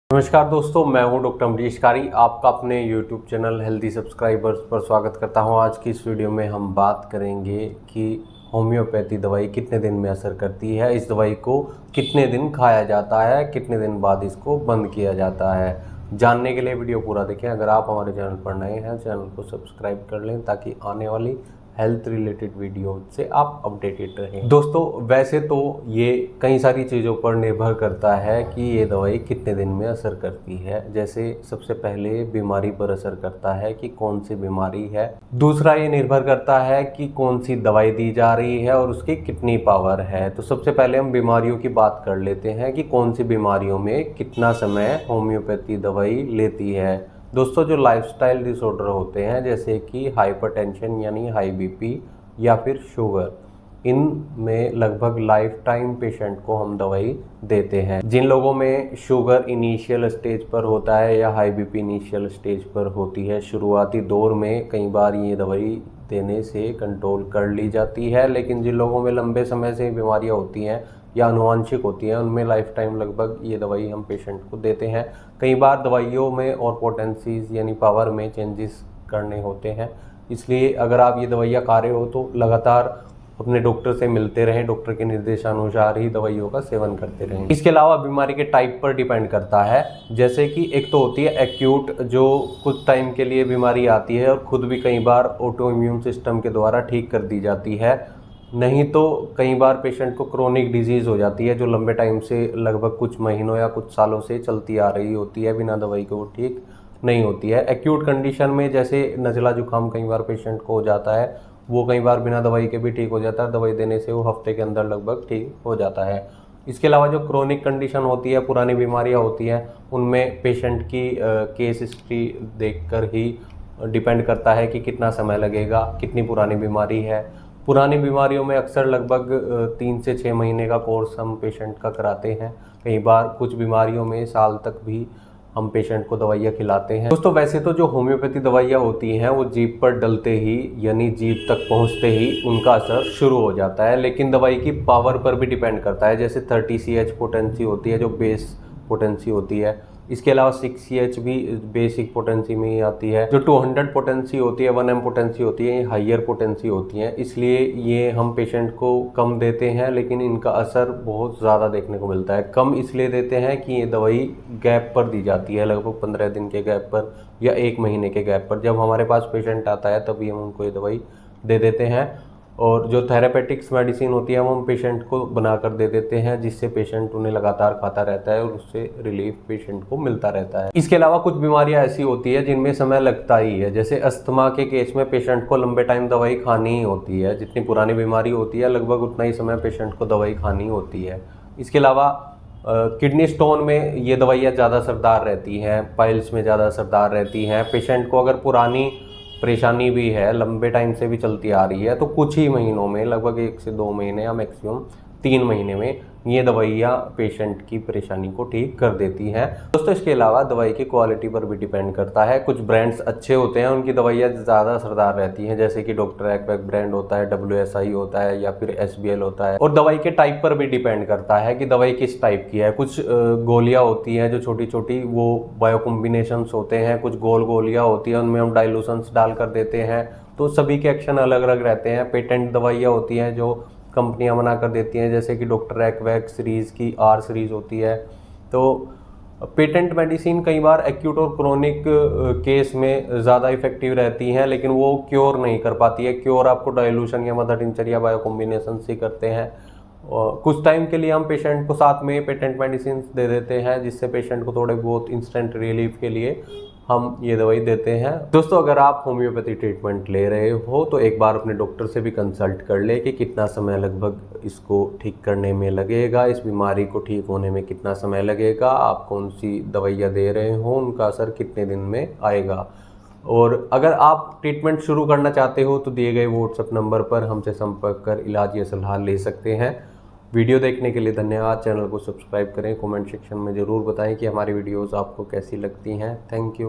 नमस्कार दोस्तों, मैं हूं डॉक्टर अमरीश कारी। आपका अपने YouTube चैनल हेल्दी सब्सक्राइबर्स पर स्वागत करता हूं। आज की इस वीडियो में हम बात करेंगे कि होम्योपैथी दवाई कितने दिन में असर करती है, इस दवाई को कितने दिन खाया जाता है, कितने दिन बाद इसको बंद किया जाता है। जानने के लिए वीडियो पूरा देखें। अगर आप हमारे चैनल पर नए हैं, चैनल को सब्सक्राइब कर लें ताकि आने वाली हेल्थ रिलेटेड वीडियो से आप अपडेटेड रहें। दोस्तों, वैसे तो ये कई सारी चीज़ों पर निर्भर करता है कि ये दवाई कितने दिन में असर करती है। जैसे सबसे पहले बीमारी पर असर करता है कि कौन सी बीमारी है। दूसरा, ये निर्भर करता है कि कौन सी दवाई दी जा रही है और उसकी कितनी पावर है। तो सबसे पहले हम बीमारियों की बात कर लेते हैं कि कौन सी बीमारियों में कितना समय होम्योपैथी दवाई लेती है। दोस्तों, जो लाइफस्टाइल डिसऑर्डर होते हैं जैसे कि हाइपरटेंशन यानी हाई बीपी या फिर शुगर, इनमें लगभग लाइफ टाइम पेशेंट को हम दवाई देते हैं। जिन लोगों में शुगर इनिशियल स्टेज पर होता है या हाई बीपी इनिशियल स्टेज पर होती है, शुरुआती दौर में कई बार ये दवाई देने से कंट्रोल कर ली जाती है। लेकिन जिन लोगों में लंबे समय से बीमारियां होती हैं या आनुवांशिक होती हैं, उनमें लाइफ टाइम लगभग ये दवाई हम पेशेंट को देते हैं। कई बार दवाइयों में और पोटेंसीज यानी पावर में चेंजेस करने होते हैं, इसलिए अगर आप ये दवाइयाँ खा रहे हो तो लगातार अपने डॉक्टर से मिलते रहें, डॉक्टर के निर्देशानुसार ही दवाइयों का सेवन करते रहें। इसके अलावा बीमारी के टाइप पर डिपेंड करता है। जैसे कि एक तो होती है एक्यूट, जो कुछ टाइम के लिए बीमारी आती है और खुद भी कई बार ऑटो इम्यून सिस्टम के द्वारा ठीक कर दी जाती है। नहीं तो कई बार पेशेंट को क्रोनिक डिजीज़ हो जाती है जो लंबे टाइम से लगभग कुछ महीनों या कुछ सालों से चलती आ रही होती है, बिना दवाई के वो ठीक नहीं होती है। एक्यूट कंडीशन में जैसे नज़ला जुकाम कई बार पेशेंट को हो जाता है, वो कई बार बिना दवाई के भी ठीक हो जाता है। दवाई देने से वो हफ्ते के अंदर लगभग ठीक हो जाता है। इसके अलावा जो क्रोनिक कंडीशन होती है, पुरानी बीमारियाँ होती हैं, उनमें पेशेंट की केस हिस्ट्री देखकर ही डिपेंड करता है कि कितना समय लगेगा, कितनी पुरानी बीमारी है। पुरानी बीमारियों में अक्सर लगभग 3 से 6 महीने का कोर्स हम पेशेंट का कराते हैं। कई बार कुछ बीमारियों में साल तक भी हम पेशेंट को दवाइयाँ खिलाते हैं। दोस्तों, वैसे तो जो होम्योपैथी दवाइयाँ होती हैं वो जीभ पर डलते ही यानी जीभ तक पहुँचते ही उनका असर शुरू हो जाता है, लेकिन दवाई की पावर पर भी डिपेंड करता है। जैसे 30 CH पोटेंसी होती है जो बेस पोटेंसी होती है। इसके अलावा 6 CH भी बेसिक पोटेंसी में ही आती है। जो 200 पोटेंसी होती है, 1 M पोटेंसी होती है, ये हाइयर पोटेंसी होती है। इसलिए ये हम पेशेंट को कम देते हैं, लेकिन इनका असर बहुत ज़्यादा देखने को मिलता है। कम इसलिए देते हैं कि ये दवाई गैप पर दी जाती है, लगभग 15 दिन के गैप पर या 1 महीने के गैप पर। जब हमारे पास पेशेंट आता है तभी हम उनको ये दवाई दे देते हैं। और जो थेरापेटिक्स मेडिसिन होती है वो हम पेशेंट को बनाकर दे देते हैं, जिससे पेशेंट उन्हें लगातार खाता रहता है और उससे रिलीफ पेशेंट को मिलता रहता है। इसके अलावा कुछ बीमारियां ऐसी होती है जिनमें समय लगता ही है। जैसे अस्थमा के केस में पेशेंट को लंबे टाइम दवाई खानी ही होती है। जितनी पुरानी बीमारी होती है लगभग उतना ही समय पेशेंट को दवाई खानी होती है। इसके अलावा किडनी स्टोन में ये दवाइयाँ ज़्यादा असरदार रहती हैं, पाइल्स में ज़्यादा असरदार रहती हैं। पेशेंट को अगर पुरानी परेशानी भी है, लंबे टाइम से भी चलती आ रही है, तो कुछ ही महीनों में, लगभग 1 से 2 महीने या मैक्सिमम 3 महीने में ये दवाइयाँ पेशेंट की परेशानी को ठीक कर देती हैं। दोस्तों, इसके अलावा दवाई की क्वालिटी पर भी डिपेंड करता है। कुछ ब्रांड्स अच्छे होते हैं, उनकी दवाइयाँ ज़्यादा असरदार रहती हैं, जैसे कि डॉक्टर एक्वैक ब्रांड होता है, WSI होता है या फिर SBL होता है। और दवाई के टाइप पर भी डिपेंड करता है कि दवाई किस टाइप की है। कुछ गोलियाँ होती हैं जो छोटी छोटी, वो बायोकॉम्बिनेशंस होते हैं। कुछ गोल गोलियाँ होती हैं, उनमें हम डाइल्यूशंस डाल कर देते हैं। तो सभी के एक्शन अलग अलग रहते हैं। पेटेंट दवाइयाँ होती हैं जो कंपनियां बना कर देती हैं, जैसे कि डॉक्टर एक्वैक सीरीज़ की R सीरीज़ होती है। तो पेटेंट मेडिसिन कई बार एक्यूट और क्रोनिक केस में ज़्यादा इफेक्टिव रहती हैं, लेकिन वो क्योर नहीं कर पाती है। क्योर आपको डाइल्यूशन या मदर टिंचर या बायोकॉम्बिनेशन से करते हैं। और कुछ टाइम के लिए हम पेशेंट को साथ में पेटेंट मेडिसिन दे देते हैं, जिससे पेशेंट को थोड़े बहुत इंस्टेंट रिलीफ के लिए हम ये दवाई देते हैं। दोस्तों, अगर आप होम्योपैथी ट्रीटमेंट ले रहे हो तो एक बार अपने डॉक्टर से भी कंसल्ट कर ले कि कितना समय लगभग इसको ठीक करने में लगेगा, इस बीमारी को ठीक होने में कितना समय लगेगा, आप कौन सी दवाइयाँ दे रहे हो, उनका असर कितने दिन में आएगा। और अगर आप ट्रीटमेंट शुरू करना चाहते हो तो दिए गए व्हाट्सएप नंबर पर हमसे संपर्क कर इलाज या सलाह ले सकते हैं। वीडियो देखने के लिए धन्यवाद। चैनल को सब्सक्राइब करें। कमेंट सेक्शन में ज़रूर बताएं कि हमारी वीडियोस आपको कैसी लगती हैं। Thank you.